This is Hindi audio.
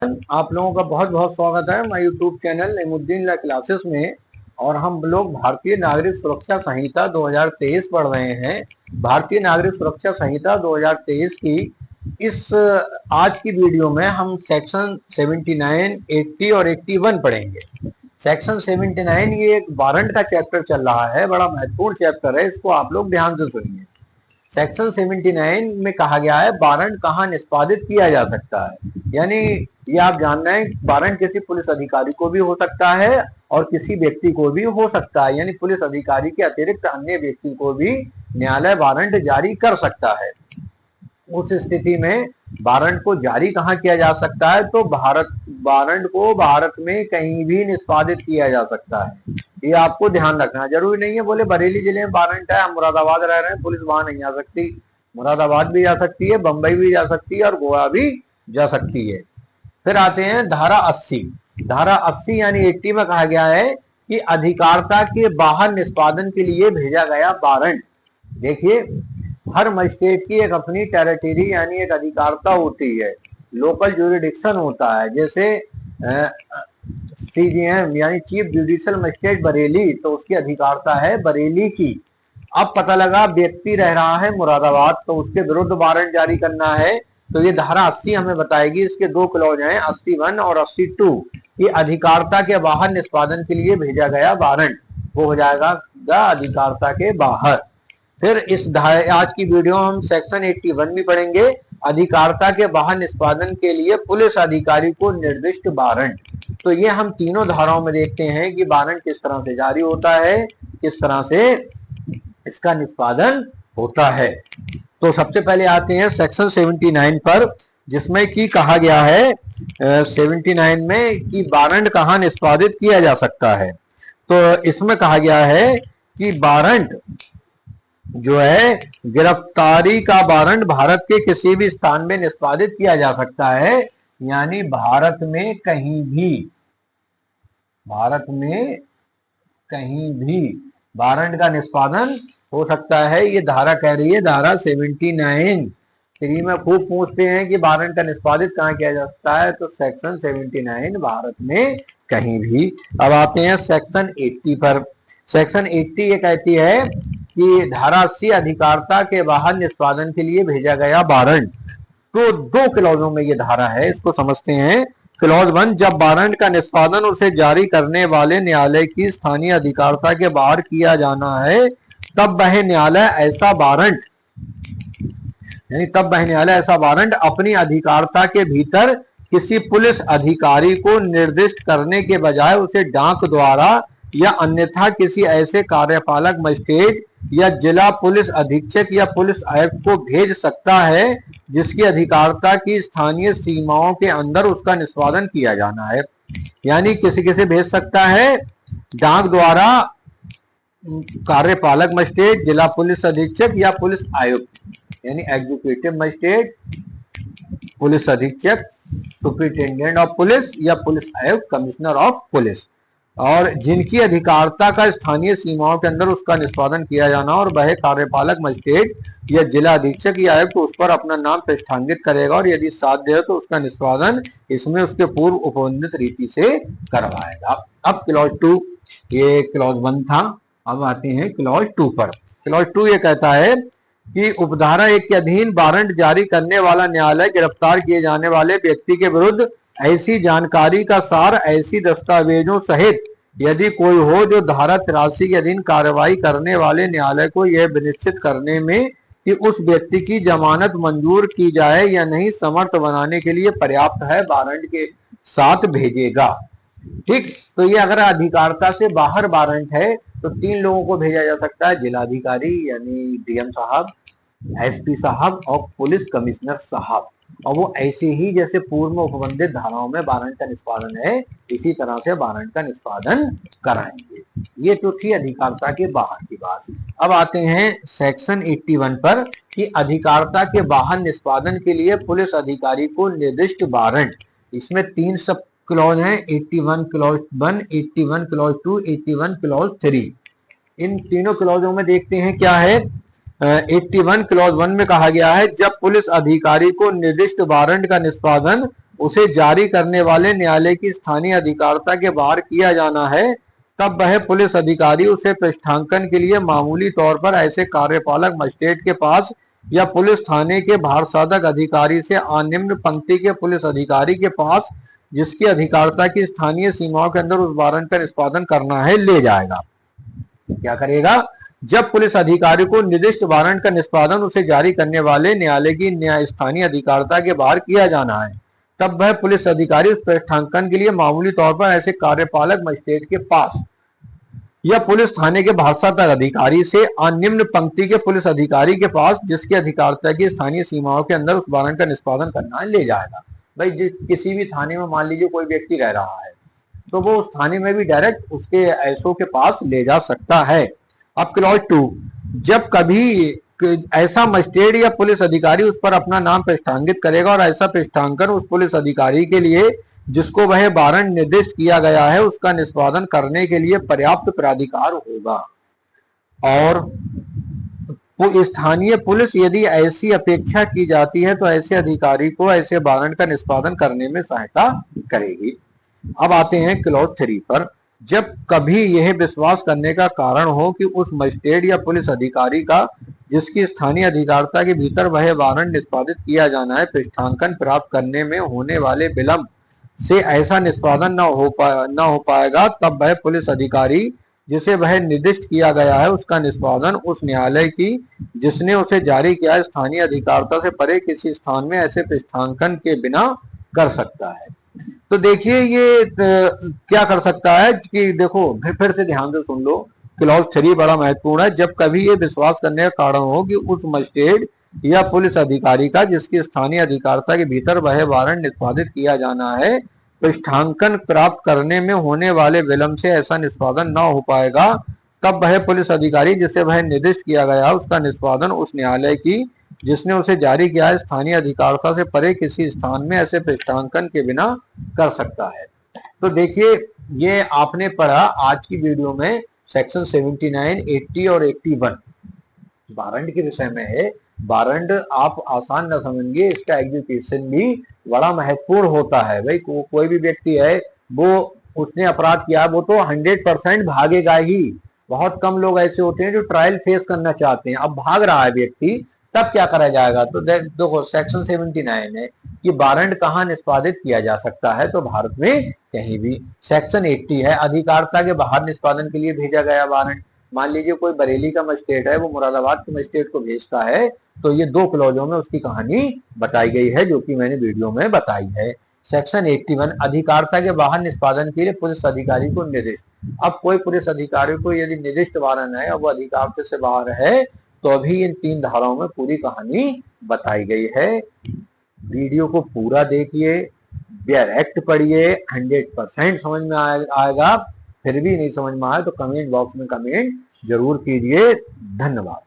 आप लोगों का बहुत बहुत स्वागत है हमारे यूट्यूब चैनल नईमुद्दीन ला क्लासेस में। और हम लोग भारतीय नागरिक सुरक्षा संहिता 2023 पढ़ रहे हैं। भारतीय नागरिक सुरक्षा संहिता 2023 की इस आज की वीडियो में हम सेक्शन 79, 80 और 81 पढ़ेंगे। सेक्शन 79 ये एक वारंट का चैप्टर चल रहा है, बड़ा महत्वपूर्ण चैप्टर है, इसको आप लोग ध्यान से सुनिए। सेक्शन 79 में कहा गया है वारंट कहाँ निष्पादित किया जा सकता है। यानी ये आप जान रहे हैं वारंट किसी पुलिस अधिकारी को भी हो सकता है और किसी व्यक्ति को भी हो सकता है। यानी पुलिस अधिकारी के अतिरिक्त अन्य व्यक्ति को भी न्यायालय वारंट जारी कर सकता है। उस स्थिति में वारंट को जारी कहाँ किया जा सकता है, तो वारंट को भारत में कहीं भी निष्पादित किया जा सकता है। ये आपको ध्यान रखना। जरूरी नहीं है बोले बरेली जिले में वारंट है, हम मुरादाबाद रह रहे हैं, पुलिस वहां नहीं आ सकती। मुरादाबाद भी जा सकती है, बंबई भी जा सकती है और गोवा भी जा सकती है। फिर आते हैं धारा 80। धारा 80 यानी 80 में कहा गया है कि अधिकारिता के बाहर निष्पादन के लिए भेजा गया वारंट। देखिए, हर मजिस्ट्रेट की एक अपनी टेरिटरी यानी एक अधिकारिता होती है, लोकल ज्यूरिडिक्शन होता है। जैसे सीजीएम यानी चीफ जुडिशियल मजिस्ट्रेट बरेली, तो उसकी अधिकारिता है बरेली की। अब पता लगा व्यक्ति रह रहा है मुरादाबाद, तो उसके विरुद्ध वारंट जारी करना है, तो ये धारा 80 हमें बताएगी। इसके दो क्लॉज हैं, 81 और 82 की अधिकारिता के बाहर निष्पादन के लिए भेजा गया वारंट वो हो जाएगा अधिकारिता के बाहर। फिर इस आज की वीडियो हम सेक्शन 81 भी पढ़ेंगे, अधिकारिता के बाहर निष्पादन के लिए पुलिस अधिकारी को निर्दिष्ट वारंट। तो ये हम तीनों धाराओं में देखते हैं कि वारंट किस तरह से जारी होता है, किस तरह से इसका निष्पादन होता है। तो सबसे पहले आते हैं सेक्शन 79 पर, जिसमें कि कहा गया है 79 में कि वारंट कहाँ निष्पादित किया जा सकता है। तो इसमें कहा गया है कि वारंट जो है गिरफ्तारी का वारंट भारत के किसी भी स्थान में निष्पादित किया जा सकता है। यानी भारत में कहीं भी वारंट का निष्पादन हो सकता है। ये धारा कह रही है, धारा 79 3 में खूब पूछते हैं कि वारंट का निष्पादित कहाँ किया जा सकता है, तो सेक्शन 79 भारत में कहीं भी। अब आते हैं सेक्शन 80 पर। सेक्शन 80 ये कहती है कि धारा 80 अधिकारिता के बाहर निष्पादन के लिए भेजा गया वारंट। तो दो क्लॉजों में ये धारा है, इसको समझते हैं। क्लॉज 1, जब वारंट का निष्पादन उसे जारी करने वाले न्यायालय की स्थानीय अधिकारिता के बाहर किया जाना है, तब वह न्यायालय ऐसा वारंट अपनी अधिकारिता के भीतर किसी पुलिस अधिकारी को निर्दिष्ट करने के बजाय उसे डाक द्वारा या अन्यथा किसी ऐसे कार्यपालक मजिस्ट्रेट या जिला पुलिस अधीक्षक या पुलिस आयुक्त को भेज सकता है जिसकी अधिकारिता की स्थानीय सीमाओं के अंदर उसका निष्पादन किया जाना है। यानी किसी भेज सकता है, डाक द्वारा कार्यपालक मजिस्ट्रेट, जिला पुलिस अधीक्षक या पुलिस आयुक्त, यानी एग्जीक्यूटिव मजिस्ट्रेट, पुलिस अधीक्षक, सुपरिटेंडेंट ऑफ पुलिस या पुलिस आयुक्त, कमिश्नर ऑफ पुलिस, और जिनकी अधिकारिता का स्थानीय सीमाओं के अंदर उसका निष्पादन किया जाना, और वह कार्यपालक मजिस्ट्रेट या जिला अधीक्षक या आयुक्त उस पर अपना नाम प्रतिष्ठांकित करेगा और यदि साध्य है तो उसका निष्पादन इसमें उसके पूर्व उपबंधित रीति से करवाएगा। अब क्लॉज 2, ये क्लॉज 1 था। अब आते हैं क्लॉज 2 पर। क्लॉज 2 ये कहता है कि उपधारा 1 के अधीन वारंट जारी करने वाला न्यायालय गिरफ्तार किए जाने वाले व्यक्ति के विरुद्ध ऐसी जानकारी का सार ऐसी दस्तावेजों सहित यदि कोई हो जो धारा 83 के अधीन कार्रवाई करने वाले न्यायालय को यह विनिश्चित करने में कि उस व्यक्ति की जमानत मंजूर की जाए या नहीं समर्थ बनाने के लिए पर्याप्त है, वारंट के साथ भेजेगा। ठीक, तो ये अगर अधिकारिता से बाहर वारंट है तो 3 लोगों को भेजा जा सकता है, जिलाधिकारी यानी डीएम साहब, एसपी साहब और पुलिस कमिश्नर साहब। और वो ऐसे ही जैसे पूर्व में उपबंधित धाराओं में वारंट का निष्पादन है, इसी तरह से वारंट का निष्पादन कराएंगे। ये तो थी अधिकारिता के बाहर की बात। अब आते हैं सेक्शन 81 पर कि अधिकारिता के बाहर निष्पादन के लिए पुलिस अधिकारी को निर्दिष्ट वारंट। इसमें 3 सब क्लॉज हैं, 81 क्लॉज 1, 81 क्लॉज 2, 81 क्लॉज 3। इन तीनों क्लॉजों में देखते हैं क्या है। 81 क्लॉज 1 में कहा गया है, जब पुलिस अधिकारी को निर्दिष्ट वारंट का निष्पादन उसे जारी करने वाले न्यायालय की स्थानीय अधिकारिता के बाहर किया जाना है, तब वह पुलिस अधिकारी उसे पृष्ठांकन के लिए मामूली तौर पर ऐसे कार्यपालक मजिस्ट्रेट के पास या पुलिस थाने के भारसाधक अधिकारी से निम्न पंक्ति के पुलिस अधिकारी के पास, जिसकी अधिकारिता की स्थानीय सीमाओं के अंदर उस वारंट का निष्पादन करना है, ले जाएगा। क्या करेगा? जब पुलिस अधिकारी को निर्दिष्ट वारंट का निष्पादन उसे जारी करने वाले न्यायालय की स्थानीय अधिकारिता के बाहर किया जाना है, तब वह पुलिस अधिकारी उस पृष्ठांकन के लिए मामूली तौर पर ऐसे कार्यपालक मजिस्ट्रेट के पास या पुलिस थाने के भारसाधक अधिकारी से निम्न पंक्ति के पुलिस अधिकारी के पास, जिसकी अधिकारिता की स्थानीय सीमाओं के अंदर उस वारंट का निष्पादन करना है, ले जाएगा। भाई किसी भी थाने में मान लीजिए कोई व्यक्ति रह रहा है, तो वो उस थाने में भी डायरेक्ट उसके एसओ के पास ले जा सकता है। अब क्लॉज 2, जब कभी ऐसा मजिस्ट्रेट या पुलिस अधिकारी उस पर अपना नाम पृष्ठांकित करेगा और ऐसा पृष्ठांकन उस पुलिस अधिकारी के लिए जिसको वह वारंट निर्दिष्ट किया गया है उसका निष्पादन करने के लिए पर्याप्त प्राधिकार होगा। और स्थानीय पुलिस यदि ऐसी अपेक्षा की जाती है तो ऐसे अधिकारी को ऐसे वारंट का निष्पादन करने में सहायता करेगी। अब आते हैं क्लॉज 3 पर, जब कभी यह विश्वास करने का कारण हो कि उस मजिस्ट्रेट या पुलिस अधिकारी का जिसकी स्थानीय अधिकारिता के भीतर वह वारंट निष्पादित किया जाना है, पृष्ठांकन प्राप्त करने में होने वाले विलंब से ऐसा निष्पादन न हो पाएगा, तब वह पुलिस अधिकारी जिसे वह निर्दिष्ट किया गया है उसका निष्पादन उस न्यायालय की जिसने उसे जारी किया है स्थानीय अधिकारिता से परे किसी स्थान में ऐसे पृष्ठांकन के बिना कर सकता है। तो देखिए ये क्या कर सकता है कि देखो फिर से ध्यान से सुन लो, क्लॉज 3 बड़ा महत्वपूर्ण है। जब कभी ये विश्वास करने का कारण हो कि उस मजिस्ट्रेट या पुलिस अधिकारी का जिसकी स्थानीय अधिकारिता के भीतर वह वारंट निष्पादित किया जाना है, पृष्ठांकन प्राप्त करने में होने वाले विलंब से ऐसा निष्पादन न हो पाएगा, तब वह पुलिस अधिकारी जिसे वह निर्दिष्ट किया गया उसका निष्पादन उस न्यायालय की जिसने उसे जारी किया है स्थानीय अधिकारिता से परे किसी स्थान में ऐसे पृष्ठांकन के बिना कर सकता है। तो देखिए ये आपने पढ़ा आज की वीडियो में सेक्शन 79, 80 और 81 वारंट के विषय में है। वारंट आप आसान न समझिए, इसका एग्जीक्यूशन भी बड़ा महत्वपूर्ण होता है। भाई कोई भी व्यक्ति है वो उसने अपराध किया वो तो 100% भागेगा ही। बहुत कम लोग ऐसे होते हैं जो ट्रायल फेस करना चाहते हैं। अब भाग रहा है व्यक्ति, तब क्या करा जाएगा? तो देखो सेक्शन 79 है कि वारंट कहाँ निष्पादित किया जा सकता है, तो भारत में कहीं भी। सेक्शन 80 है अधिकारिता के बाहर निष्पादन के लिए भेजा गया वारंट। मान लीजिए कोई बरेली का मजिस्ट्रेट है, वो मुरादाबाद के मजिस्ट्रेट को भेजता है, तो ये 2 क्लॉजों में उसकी कहानी बताई गई है जो कि मैंने वीडियो में बताई है। सेक्शन 81 अधिकारिता के बाहर निष्पादन के लिए पुलिस अधिकारी को निर्दिष्ट। अब कोई पुलिस अधिकारी को यदि निर्दिष्ट वारंट है और वो अधिकारिता से बाहर है तो अभी इन 3 धाराओं में पूरी कहानी बताई गई है। वीडियो को पूरा देखिए, डायरेक्ट पढ़िए, 100% समझ में आएगा। फिर भी नहीं समझ में आए तो कमेंट बॉक्स में कमेंट जरूर कीजिए। धन्यवाद।